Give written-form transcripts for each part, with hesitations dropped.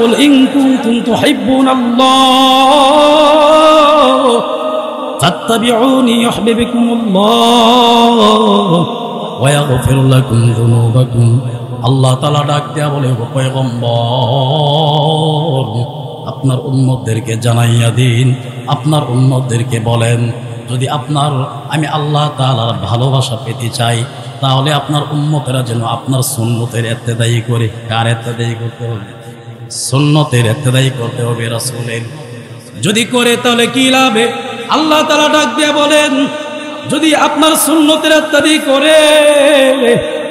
কুল in কুনতুম তুহিব্বুনাল্লাহ ফাত্তাবিউনি ইউহিব্বুকুমুল্লাহ ওয়া ইয়াগফির লাকুম যুনুবাকুম। আল্লাহ তাআলা ডাক দেয়া বলে, ও পয়গম্বর, আপনার উম্মতদেরকে জানাইয়া দিন, আপনার উম্মতদেরকে বলেন, যদি আমি আল্লাহ তাআলার ভালোবাসা পেতে চাই, তাহলে আপনার উম্মতেরা যেন আপনার সুন্নতের ইত্তেদাই করে। কার ইত্তেদাই করতে হবে? সুন্নতের ইত্তেদাই করতে হবে, রাসূলের। যদি করে তাহলে কি লাভে? আল্লাহ তাআলা ডাক দিয়ে বলেন, যদি আপনার সুন্নতের ইত্তেদাই করে,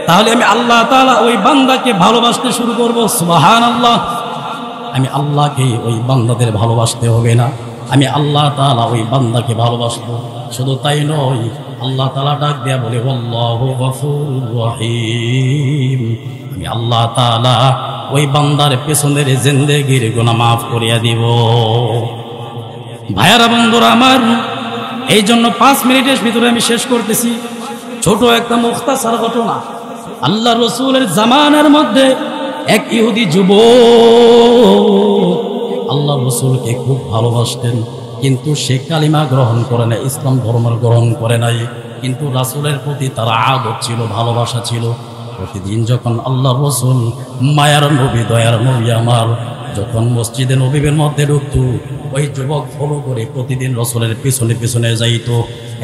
তাহলে আমি আল্লাহ তাআলা ওই বান্দাকে ভালোবাসতে শুরু করব। সুবহানাল্লাহ। আমি আল্লাহকে ওই বান্দাদের ভালোবাসতে হবে না, আমি আল্লাহ তাআলা ওই বান্দাকে ভালোবাসবো। শুধু তাই নয়, আল্লাহ তাআলা ডাক দেয়া বলে, আল্লাহু গফুরুর রহিম, আমি আল্লাহ তাআলা ওই বান্দার পেছনের জিন্দেগির গুনাহ মাফ করিয়া দিব। ভাইয়ারা, বন্ধুরা আমার, এই জন্য 5 মিনিটের ভিতরে আমি শেষ করতেছি। ছোট একটা মুখতাসার ঘটনা। আল্লাহ রসুলের জামানার মধ্যে এক ইহুদি যুবক আল্লাহ রসুলকে খুব ভালোবাসতেন, কিন্তু সে কালিমা গ্রহণ করে নাই, ইসলাম ধর্ম গ্রহণ করে নাই। কিন্তু রাসূলের প্রতি তার আদর ছিল, ভালোবাসা ছিল। প্রতিদিন যখন আল্লাহ রসুল, মায়ার নবী, দয়ার নবী আমার, যখন মসজিদে নবীর মধ্যে ঢুকত, ওই যুবক ফলো করে প্রতিদিন রসুলের পিছনে পিছনে যাইত।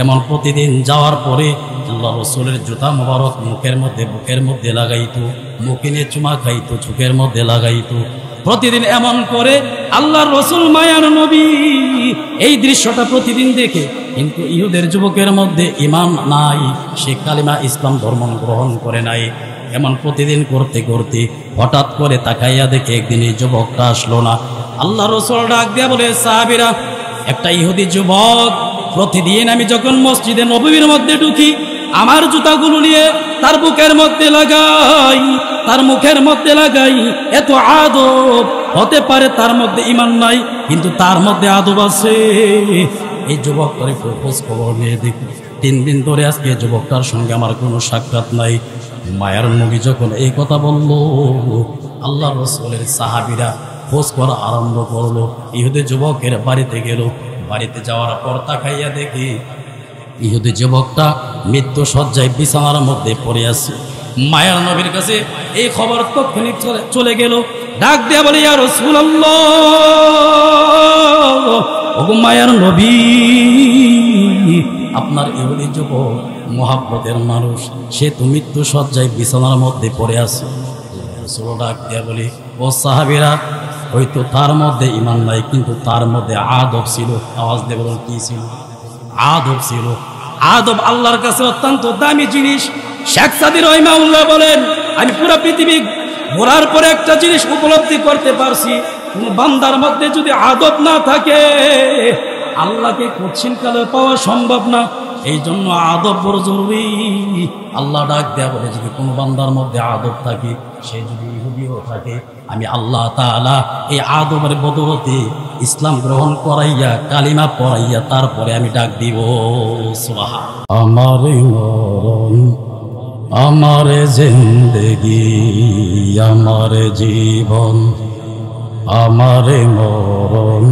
এমন প্রতিদিন যাওয়ার পরে আল্লাহ রসুলের জুতা মোবারক মুখের মধ্যে, বুকের মধ্যে লাগাইত, মুখে নিয়ে চুমা খাইত, চোখের মধ্যে লাগাইত। প্রতিদিন এমন করে আল্লাহ রসুল, মায়ার নবী, এই দৃশ্যটা প্রতিদিন দেখে। কিন্তু ইহুদের যুবকের মধ্যে ঈমান নাই, সে কালিমা ইসলাম ধর্ম গ্রহণ করে নাই। এমন প্রতিদিন করতে করতে হঠাৎ করে তাকাইয়া দেখে একদিন এই যুবকটা আসলো না। আল্লাহ রসুল ডাক দিয়া বলে, সাহাবীরা, একটা ইহুদি যুবক প্রতিদিন আমি যখন মসজিদে নববীর মধ্যে ঢুকি, আমার জুতাগুলো নিয়ে তার বুকের মধ্যে লাগাই, তার মুখের মধ্যে লাগাই। এত আদব! হতে পারে তার মধ্যে ঈমান নাই, কিন্তু তার মধ্যে আদব আছে। এই যুবক করে খোঁজ খবর নিয়ে দেখি, 3 দিন ধরে আজকে যুবকটার সঙ্গে আমার কোনো সাক্ষাৎ নাই। মায়ার নবী যখন এই কথা বলল, আল্লাহ রসুলের সাহাবীরা খোঁজ করা আরম্ভ করলো। ইহুদি যুবকের বাড়িতে গেল। বাড়িতে যাওয়ার পর তাকাইয়া দেখি ইহুদি যুবকটা মৃত্যু শয্যায় বিছানার মধ্যে পড়ে আছে। মায়ার নবীর কাছে এই খবর তৎক্ষণি চলে গেল। ডাক দেয়া বলে, ইয়া রাসূলুল্লাহ, ওগো মায়ার নবী, আপনার ইহুদি যুবক মুহাব্বতের মানুষ, সে তো মৃত্যু শয্যায় বিছানার মধ্যে পড়ে আছে। রাসূল ডাক দেয়া বলে, ও সাহাবীরা, হয়তো তার মধ্যে ঈমান নাই, কিন্তু তার মধ্যে আদব ছিল। আওয়াজ দিয়ে বলুন, কি ছিল? আদব ছিল। আদব আল্লাহর কাছে অত্যন্ত দামি জিনিস। শেখ সাদী রাহিমাহুল্লাহ বলেন, আমি পুরো পৃথিবী ঘোরার পরে একটা জিনিস উপলব্ধি করতে পারছি, কোন বান্দার মধ্যে যদি আদব না থাকে, আল্লাহকে কঠিন কালে পাওয়া সম্ভব না। এই জন্য আদব বড় জরুরি। আল্লাহ ডাক দেয়া বলে, যদি কোনো বান্দার মধ্যে আদব থাকে, সে যদি ইহুদিও থাকে, আমি আল্লাহ তাআলা এই আদবের বদৌলতে ইসলাম গ্রহণ করাইয়া, কালিমা পড়াইয়া, তারপরে আমি ডাক দিব, সুবহানাল্লাহ। আমারে মরণ, আমারে জিন্দেগি, আমারে জীবন, আমারে মরণ,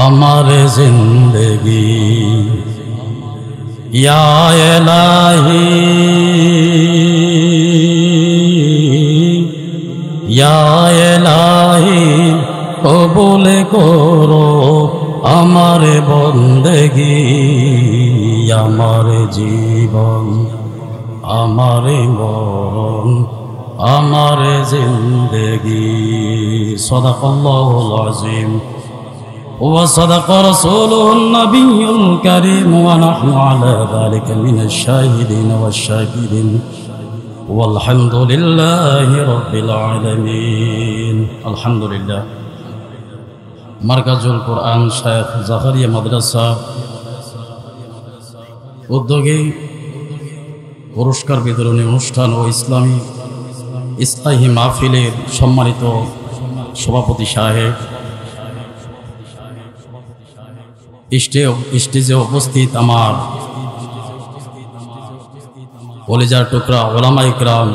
আমারে জিন্দেগি, ইয়া ইলাহি, ইয়া ইলাহি, কবুল করো আমারে বন্দেগি, আমারে জীবন, আমারে মরণ, আমারে জিন্দেগি। সাদাকাল্লাহুল আযীম ওয়া সাদাকা রাসূলুহুন নাবিয়্যুল কারীম ওয়া নাহনু আলা যালিকা মিনাশ শাহিদিন ওয়াশ শাকিরিন ওয়ালহামদুলিল্লাহি রাব্বিল আলামিন। আলহামদুলিল্লাহ। মারকাজুল কোরআন শেখ জাকারিয়া মাদ্রাসা উদ্যোগে পুরস্কার বিতরণী অনুষ্ঠান ও ইসলাহি মাহফিলের সম্মানিত সভাপতি সাহেব, স্টেজে উপস্থিত আমার কলেজার টুকরা ওলামা ইকরাম,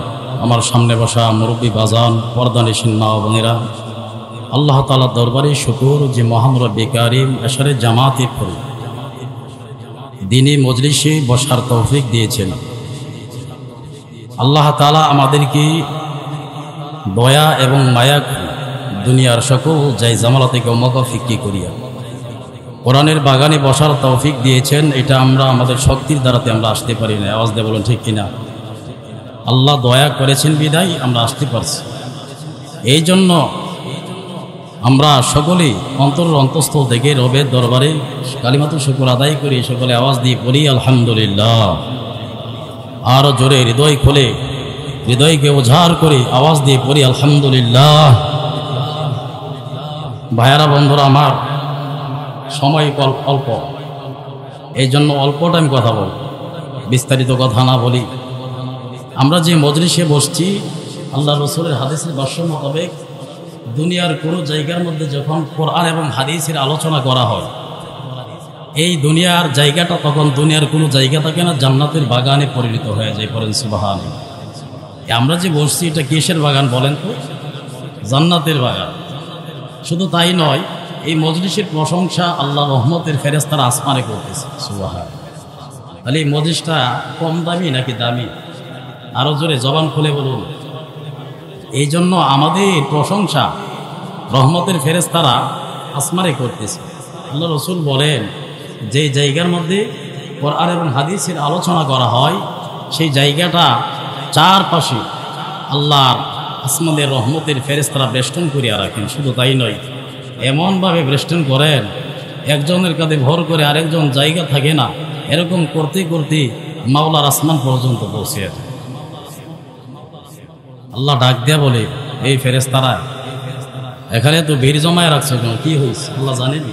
আমার সামনে বসা মুরব্বী বাজান, পর্দানিসীন মা বোনেরা, আল্লাহ তাআলার দরবারে শুকর যে মহান রব্বে কারীম এশারে জামাতে পড়ে দ্বীনি মজলিসে বসার তৌফিক দিয়েছেন। আল্লাহ তাআলা আমাদেরকে দয়া এবং মায়া দুনিয়ার সকল যাই জামালা থেকে মুকাফিকি করিয়া কোরআনের বাগানে বসার তৌফিক দিয়েছেন। এটা আমরা আমাদের শক্তির দ্বারাতে আমরা আসতে পারি না। আওয়াজ দিয়ে বলুন ঠিক কিনা? আল্লাহ দয়া করেছেন বিদায় আমরা আসতে পারছি। এই জন্য আমরা সকলেই অন্তঃস্থল থেকে রবের দরবারে কালিমাতুল শুকর আদায় করি, সকলে আওয়াজ দিয়ে পড়ি আলহামদুলিল্লাহ। আরও জোরে হৃদয় খুলে হৃদয়কে উজাড় করে আওয়াজ দিয়ে পড়ি আলহামদুলিল্লাহ। ভাইয়ারা বন্ধুরা আমার, সময় অল্প, এই জন্য অল্পটা আমি কথা বল, বিস্তারিত কথা না বলি। আমরা যে মজলিসে বসছি, আল্লাহ রসুলের হাদিসের ভাষ্য মোতাবেক দুনিয়ার কোনো জায়গার মধ্যে যখন কোরআন এবং হাদিসের আলোচনা করা হয়, এই দুনিয়ার জায়গাটা তখন দুনিয়ার কোনো জায়গা থাকে না, জান্নাতের বাগানে পরিণত হয়ে যায়। পড়েন সুবহানাল্লাহ। আমরা যে বসছি এটা কিসের বাগান বলেন তো? জান্নাতের বাগান। শুধু তাই নয়, এই মজলিসের প্রশংসা আল্লাহ রহমতের ফেরেশতারা আসমানে করতেছে। সুবহানাল্লাহ। তাহলে এই মজলিসটা কম দামি নাকি দামি? আরও জোরে জবান খুলে বলুন। এই জন্য আমাদের প্রশংসা রহমতের ফেরেশতারা আসমানে করতেছে। আল্লাহ রসুল বলেন, যে জায়গার মধ্যে কোরআন এবং হাদিসের আলোচনা করা হয়, সেই জায়গাটা চারপাশে আল্লাহর আসমানের রহমতের ফেরেশতারা বেষ্টন করিয়া রাখেন। শুধু তাই নয়, এমনভাবে বেষ্টন করেন একজনের কাঁধে ভর করে আরেকজন জায়গা থাকে না। এরকম করতে করতে মাওলার আসমান পর্যন্ত পৌঁছে যায়। আল্লাহ ডাক দেয়া বলে, এই ফেরেশতারা এখানে তো ভিড় জমায় রাখছো কেন? কি হয়েছে আল্লাহ জানেনি?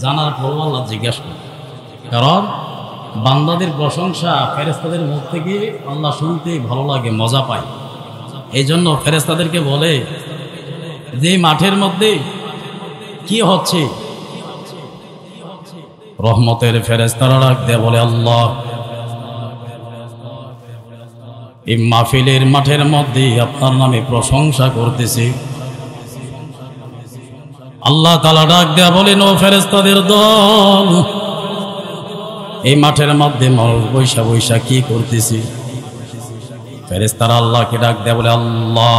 জানার পর আল্লাহ জিজ্ঞাসা করে, কারণ বান্দাদের প্রশংসা ফেরেশতাদের মুখ থেকে আল্লাহ শুনতে ভালো লাগে, মজা পায়। এই জন্য ফেরেশতাদেরকে বলে, যে মাঠের মধ্যে কি হচ্ছে, রহমতের ফেরেশতারা ডাক দেয়া বলে, আল্লাহ এই মাহফিলের মাঠের মধ্যে আপনার নামে প্রশংসা করতেছে। আল্লাহ তাআলা ডাক দেয়া বলেন, ও ফেরেশতাদের দল, এই মাঠের মধ্যে মানুষ বৈশা বৈশা কি করতেছে? ফেরেশতারা আল্লাহকে ডাক দেয়া বলে, আল্লাহ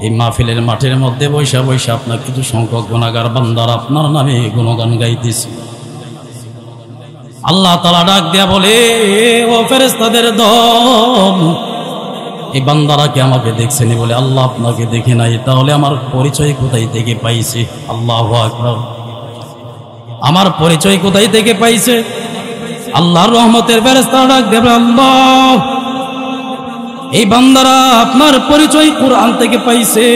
এই মাহফিলের মাঠের মধ্যে বৈশা বৈশা আপনার কিছু সংখ্যক গুনাহগার বান্দার আপনার নামে গুণগান গাইতেছে। আল্লাহ তাআলা ডাক দেয়া বলে, ও ফেরেশতাদের দল, এই বান্দারা কি আমাকে দেখছেন? বলে, আল্লাহ আপনাকে দেখে নাই, তাহলে আমার পরিচয় কোথায় থেকে পাইছে? আল্লাহু আকবার। আমার পরিচয় কোথায় থেকে পাইছে? আল্লাহর রহমতের ফেরেশতারা ডাক দেবে, আল্লাহ এই বান্দারা আপনার পরিচয় কোরআন থেকে পাইছে।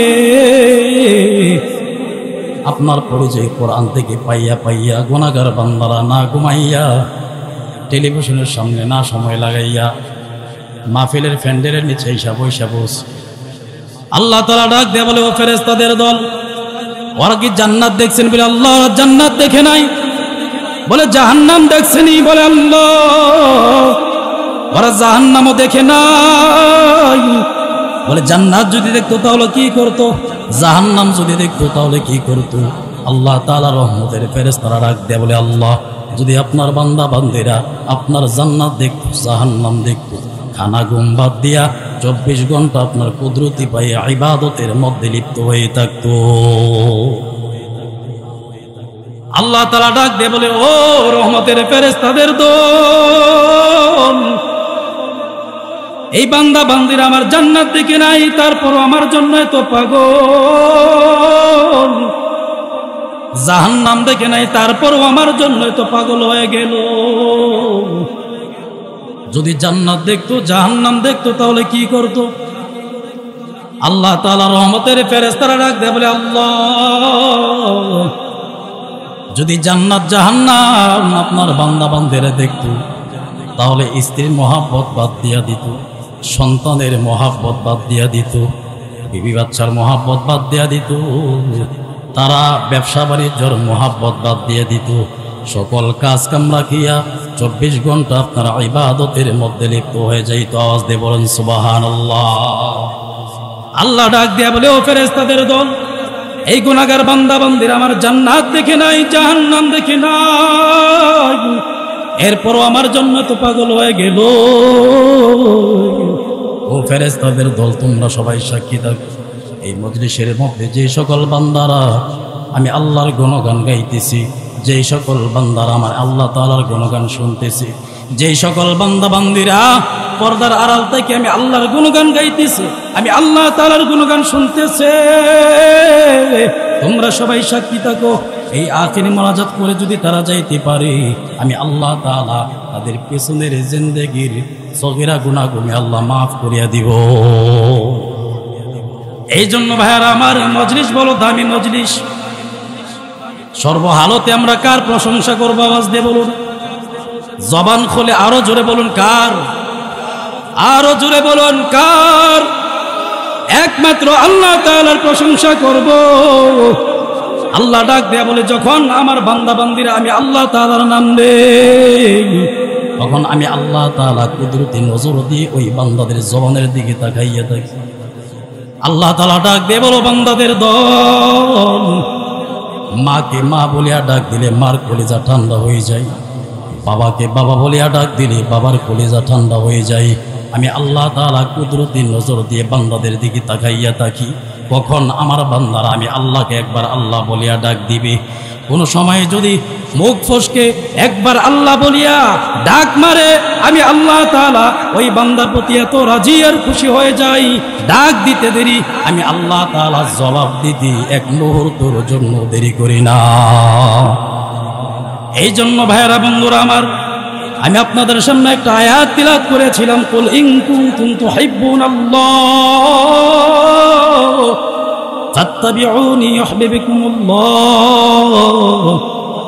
আপনার পরিচয় কোরআন থেকে পাইয়া পাইয়া গুনাহগার বান্দারা না ঘুমাইয়া টেলিভিশনের সামনে না সময় লাগাইয়া মাহফিলের ফ্যান্ডেলের নিচে বৈশা বস। আল্লাহ তাআলা ডাক দেয়া বলে, ও ফেরেশতাদের দল, ওরা কি জান্নাত দেখছেন? বলে, আল্লাহ জান্নাত দেখে নাই। বলে, জাহান্নাম দেখছেনি? বলে, আল্লাহ ওরা জাহান্নামও দেখে নাই। বলে, জান্নাত যদি দেখতো তাহলে কি করতো? জাহান্নাম যদি দেখতো তাহলে কি করতো? আল্লাহ তাআলা রহমতের ফেরেশতারা ডাক দেয়া বলে, আল্লাহ যদি আপনার বান্দা বান্দিরা আপনার জান্নাত দেখতো, জাহান্নাম দেখতো, খানা ঘুম বাদ দিয়া 24 ঘন্টা আপনার কুদরতি পায়ে ইবাদতের মধ্যে লিপ্ত হয়ে থাকতো। আল্লাহ তাআলা ডাক দিয়ে বলে, ও রহমতের ফেরেশতাদের দল, এই বান্দা বান্দিরা আমার জান্নাত দেখে নাই, তারপর আমার জন্য এত পাগল। জাহান্নাম দেখে নাই, তারপরও আমার জন্য এত পাগল হয়ে গেল। যদি জান্নাত দেখতো, জাহান্নাম দেখতো, তাহলে কি করতো? আল্লাহ তাআলা রহমতের ফেরেশতারা ডাক দেয়া বলে, আল্লাহ যদি জান্নাত জাহান্নাম আপনার বান্দা বান্দিরা দেখতো, তাহলে স্ত্রীর মহাব্বত বাদ দিয়া দিত, সন্তানের মহাব্বত বাদ দিয়া দিত, বিবি বাচ্চার মহাব্বত বাদ দিয়া দিত, তারা ব্যবসা বাণিজ্যর মহাব্বত বাদ দিয়া দিত, সকল কাজ কাম রাখিয়া 24 ঘন্টা আপনার ইবাদতের মধ্যে লিপ্ত হয়ে যাইতো। আওয়াজ দিয়ে বলেন সুবহানাল্লাহ। আল্লাহ ডাক দিয়া বলে, ও ফেরেশতাদের দল, এই গুনাহগার বান্দা বান্দিরা আমার জান্নাত দেখে নাই, জাহান্নাম দেখে নাই, এরপরও আমার জন্য তো পাগল হয়ে গেল। ও ফেরেশতাদের দল, তোমরা সবাই সাক্ষী থাকো, এই মজলিসের মধ্যে যে সকল বান্দারা আমি আল্লাহর গুণগান গাইতেছি, যেই সকল বান্দারা আমার আল্লাহ তাআলার গুণগান শুনতেছি, যেই সকল বান্দা বান্দিরা পর্দার আড়াল থেকে আমি আল্লাহর গুণগান গাইতেছি, আমি আল্লাহ তাআলার গুণগান শুনতেছে, তোমরা সবাই সাক্ষী থাকো, এই আখিরি মোনাজাত করে যদি তারা যাইতে পারে, আমি আল্লাহ তাআলা তাদের পেছনের জিন্দেগির সগীরা গুনাহগুলো আল্লাহ মাফ করিয়া দিব। এই জন্য ভাইয়ারা আমার, মজলিস বলো দামি মজলিস, সর্বহালতে আমরা কার প্রশংসা করবো? আওয়াজ দিয়ে বলুন, জবান খুলে আরো জোরে বলুন কার, আরো জোরে বলুন কার? একমাত্র আল্লাহ তাআলার প্রশংসা করব। আল্লাহ ডাক দেয়া বলে, যখন আমার বান্দা বান্দিরা আমি আল্লাহ তাআলার নাম নেই, তখন আমি আল্লাহ তাআলা কুদরতি নজর দিয়ে ওই বান্দাদের জবানের দিকে তাকাইয়া থাকি। আল্লাহ তাআলা ডাক দিয়ে বলো, বান্দাদের দল, মাকে মা বলিয়া ডাক দিলে মার কলিজা ঠান্ডা হয়ে যায়, বাবাকে বাবা বলিয়া ডাক দিলে বাবার কলিজা ঠান্ডা হয়ে যায়। আমি আল্লাহ তাআলা কুদরতি নজর দিয়ে বান্দাদের দিকে তাকাইয়া থাকি, কখন আমার বান্দারা আমি আল্লাহকে একবার আল্লাহ বলিয়া ডাক দিবে। কোন সময় যদি মুখ ফসকে একবার আল্লাহ বলিয়া ডাক মারে, আমি আল্লাহ তাআলা ওই বান্দার প্রতি এত রাজি আর খুশি হয়ে যাই, ডাক দিতে দেরি, আমি আল্লাহ তাআলা জবাব দিতে এক মুহূর্তের জন্য দেরি করি না। এই জন্য ভাইয়েরা বন্ধুরা আমার, আমি আপনাদের সামনে একটা আয়াত তিলাওয়াত করেছিলাম, কুল ইন কুনতুম তুহিব্বুনাল্লাহ ফাত্তাবিউনি ইউহিব্বুকুমুল্লাহ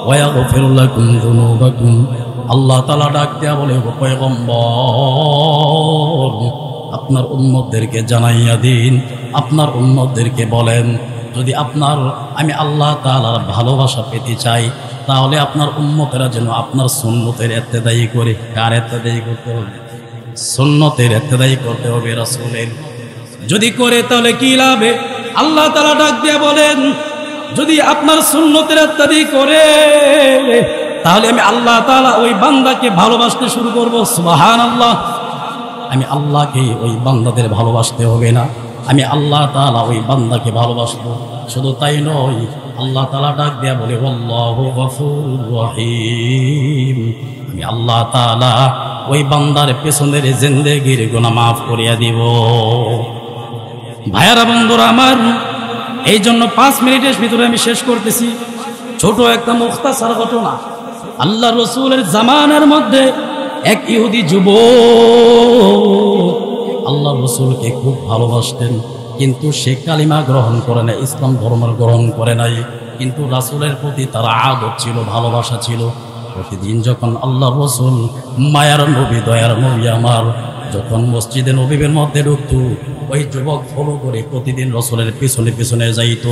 ওয়া ইয়াগফির লাকুম যুনুবাকুম। আল্লাহ তাআলা ডাক দেয়া বলে, ও পয়গম্বর, আপনার উম্মতদেরকে জানাইয়া দিন, আপনার উম্মতদেরকে বলেন, যদি আপনার আমি আল্লাহ তাআলার ভালোবাসা পেতে চাই, তাহলে আপনার উম্মতেরা যেন আপনার সুন্নতের ইত্তেদাই করে। কার ইত্তেদাই করতে হবে? সুন্নতের ইত্তেদাই করতে হবে, রাসূলের। যদি করে তাহলে কি লাভে? আল্লাহ তাআলা ডাক দিয়ে বলেন, যদি আপনার সুন্নতের ইত্তেদাই করে, তাহলে আমি আল্লাহ তাআলা ওই বান্দাকে ভালোবাসতে শুরু করব। সুবহানাল্লাহ। আমি আল্লাহকে ওই বান্দাদের ভালোবাসতে হবে না, আমি আল্লাহ তাআলা ওই বান্দাকে ভালোবাসবো। শুধু তাই নয়, আল্লাহ তাআলা ডাক দেয়া বলে, আল্লাহু গফুরুর রহিম, আমি আল্লাহ তাআলা ওই বান্দার পেছনের জিন্দেগির গুনাহ মাফ করিয়া দিব। ভাইয়ারা বন্ধুরা আমার, এই জন্য 5 মিনিটের ভিতরে আমি শেষ করতেছি। ছোট একটা মুখতাসার ঘটনা। আল্লাহ রসুলের জামানার মধ্যে এক ইহুদি যুবক আল্লাহ রসুলকে খুব ভালোবাসতেন, কিন্তু সে কালিমা গ্রহণ করে না, ইসলাম ধর্ম গ্রহণ করে নাই, কিন্তু রাসূলের প্রতি তার আদর ছিল, ভালোবাসা ছিল। প্রতিদিন যখন আল্লাহ রসুল, মায়ার নবী, দয়ার নবী আমার, যখন মসজিদে নবীর মধ্যে ঢুকত, ওই যুবক ফলো করে প্রতিদিন রসুলের পিছনে পিছনে যাইত।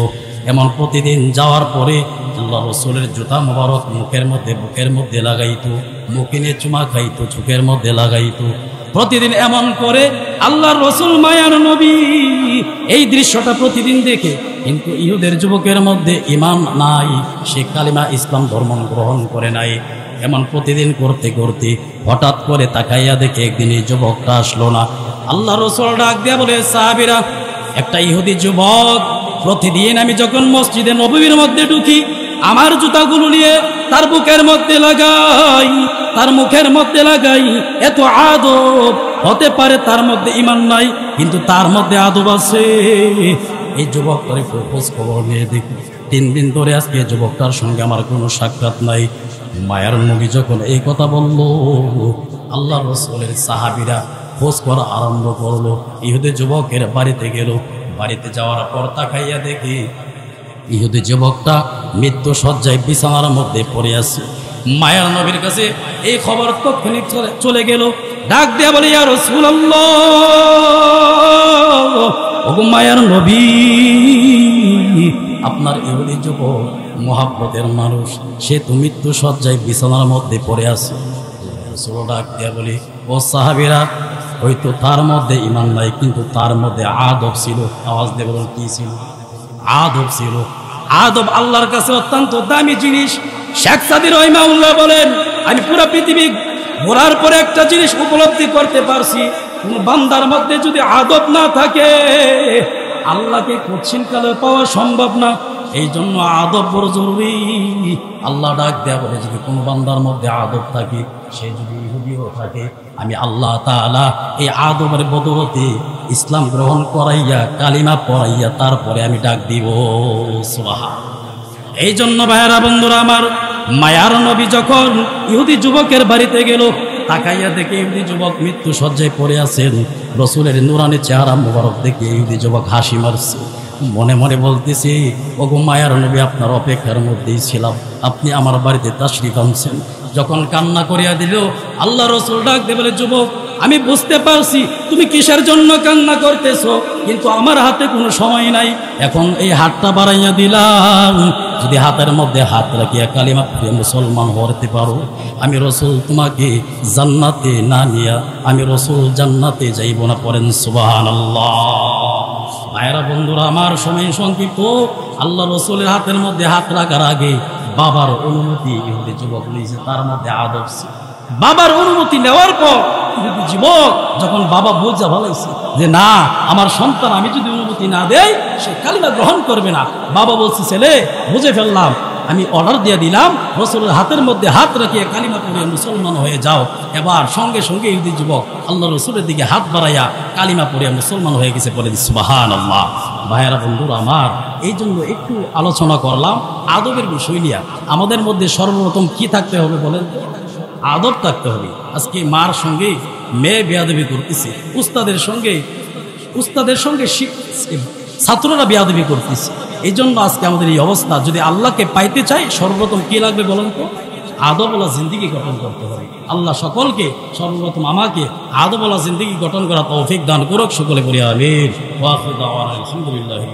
এমন প্রতিদিন যাওয়ার পরে আল্লাহ রসুলের জুতা মোবারক মুখের মধ্যে, বুকের মধ্যে লাগাইত, মুখে নিয়ে চুমা খাইত, চোখের মধ্যে লাগাইত। প্রতিদিন এমন করে আল্লাহর রসুল, মায়ার নবী এই দৃশ্যটা প্রতিদিন দেখে, কিন্তু ইহুদের যুবকের মধ্যে ঈমান নাই, সে কালিমা ইসলাম ধর্ম গ্রহণ করে নাই। এমন প্রতিদিন করতে করতে হঠাৎ করে তাকাইয়া দেখে একদিন এই যুবকটা আসলো না। আল্লাহ রসুল ডাক দিয়া বলে, সাহাবীরা, একটা ইহুদি যুবক প্রতিদিন আমি যখন মসজিদে নববীর মধ্যে ঢুকি, আমার জুতাগুলো নিয়ে তার বুকের মধ্যে লাগাই, তার মুখের মধ্যে লাগাই। এত আদব, হতে পারে তার মধ্যে ঈমান নাই, কিন্তু তার মধ্যে আদব আছে। এই যুবক করে খোঁজ খবর নিয়ে দেখি, 3 দিন ধরে আজকে যুবকটার সঙ্গে আমার কোনো সাক্ষাৎ নাই। মায়ার নবী যখন এই কথা বলল, আল্লাহ রসুলের সাহাবীরা খোঁজ করা আরম্ভ করলো। ইহুদি যুবকের বাড়িতে গেল। বাড়িতে যাওয়ার পর তাকাইয়া দেখি ইহুদি যুবকটা মৃত্যু শয্যায় বিছানার মধ্যে পড়ে আছে। মায়ার নবীর কাছে এই খবর তৎক্ষণিক চলে গেল। ডাক দেয়া বলে, ইয়া রাসূলুল্লাহ, ওগো মায়ার নবী, আপনার ইহুদি যুবক মোহাব্বতের মানুষ, সে তো মৃত্যু সজ্জায় বিছানার মধ্যে পড়ে আছে। রাসূল ডাক দিয়া বলি, ও সাহাবীরা, হয়তো তার মধ্যে ঈমান নাই, কিন্তু তার মধ্যে আদব ছিল। আওয়াজ দিয়ে বলুন, কি ছিল? আদব ছিল। আদব আল্লাহর কাছে অত্যন্ত দামি জিনিস। শেখ সাদী রাহিমাহুল্লাহ বলেন, আমি পুরো পৃথিবী ঘোরার পরে একটা জিনিস উপলব্ধি করতে পারছি, কোন বান্দার মধ্যে যদি আদব না থাকে আল্লাহকে কঠিন কালে পাওয়া সম্ভব না। এই জন্য আদব বড় জরুরি। আল্লাহ ডাক দেয়া বলে, যদি কোনো বান্দার মধ্যে আদব থাকে, সে যদি ইহুদিও থাকে, আমি আল্লাহ তাআলা এই আদবের বদৌলতে ইসলাম গ্রহণ করাইয়া কালিমা পড়াইয়া তারপরে আমি ডাক দিব সুবহানাল্লাহ। এই জন্য ভাইয়েরা বন্ধুরা আমার, মায়ার নবী যখন ইহুদি যুবকের বাড়িতে গেল, তাকাইয়া দেখে ইহুদি যুবক মৃত্যু সজ্জায় পড়ে আছেন। রসুলের নুরানি চেহারা মুবারক দেখে ইহুদি যুবক হাসি মারছে। মনে মনে বলতেছি, ওগো মায়ার নবী, আপনার অপেক্ষার মধ্যেই ছিলাম, আপনি আমার বাড়িতে তাশরিফ আনছেন। যখন কান্না করিয়া দিল, আল্লাহ রসুল ডাক দিয়ে বলে, যুবক, আমি বুঝতে পারছি তুমি কিসের জন্য কান্না করতেছো, কিন্তু আমার হাতে কোনো সময় নাই। এখন এই হাতটা বাড়াইয়া দিলাম, যদি হাতের মধ্যে হাত রাখিয়া কালিমা পড়ে মুসলমান হতে পারো, আমি রসুল তোমাকে জান্নাতে না নিয়া আমি রসুল জান্নাতে যাইব না। পড়েন সুবহানাল্লাহ। ভাইরা বন্ধুরা আমার, সময় সংক্ষিপ্ত। আল্লাহ রসুলের হাতের মধ্যে হাত রাখার আগে বাবার অনুমতি ইহুদি যুবক নিয়েছে, তার মধ্যে আদব ছিল। বাবার অনুমতি নেওয়ার পর ইহুদি যুবক যখন বাবা বোঝা ভালাইছে যে না, আমার সন্তান আমি যদি অনুমতি না দেই সে কালিমা গ্রহণ করবে না, বাবা বলছে, ছেলে বুঝে ফেললাম, আমি অর্ডার দিয়ে দিলাম, রসুলের হাতের মধ্যে হাত রাখিয়ে কালিমা পড়ে মুসলমান হয়ে যাও। এবার সঙ্গে সঙ্গে ইহুদি যুবক আল্লাহ রসুলের দিকে হাত বাড়াইয়া কালিমা পড়ে মুসলমান হয়ে গেছে। পড়ে সুবহানাল্লাহ। ভাইয়েরা বন্ধুরা আমার, এই জন্য একটু আলোচনা করলাম আদবের বিষয় নিয়ে। আমাদের মধ্যে সর্বপ্রথম কি থাকতে হবে বলেন? আদব থাকতে হবে। আজকে মার সঙ্গে মেয়ে বেয়াদবি করতেছে, উস্তাদের সঙ্গে ছাত্ররা বেয়াদবি করতেছে। এই জন্য আজকে আমাদের এই অবস্থা। যদি আল্লাহকে পাইতে চাই, সর্বপ্রথম কি লাগবে বলেন তো? আদবওয়ালা জিন্দেগি গঠন করতে হবে। আল্লাহ সকলকে, সর্বপ্রথম আমাকে আদবওয়ালা জিন্দেগি গঠন করা তৌফিক দান করুক। সকলে বলি আমিন। ওয়া আখিরু দাওয়ানা আলহামদুলিল্লাহি।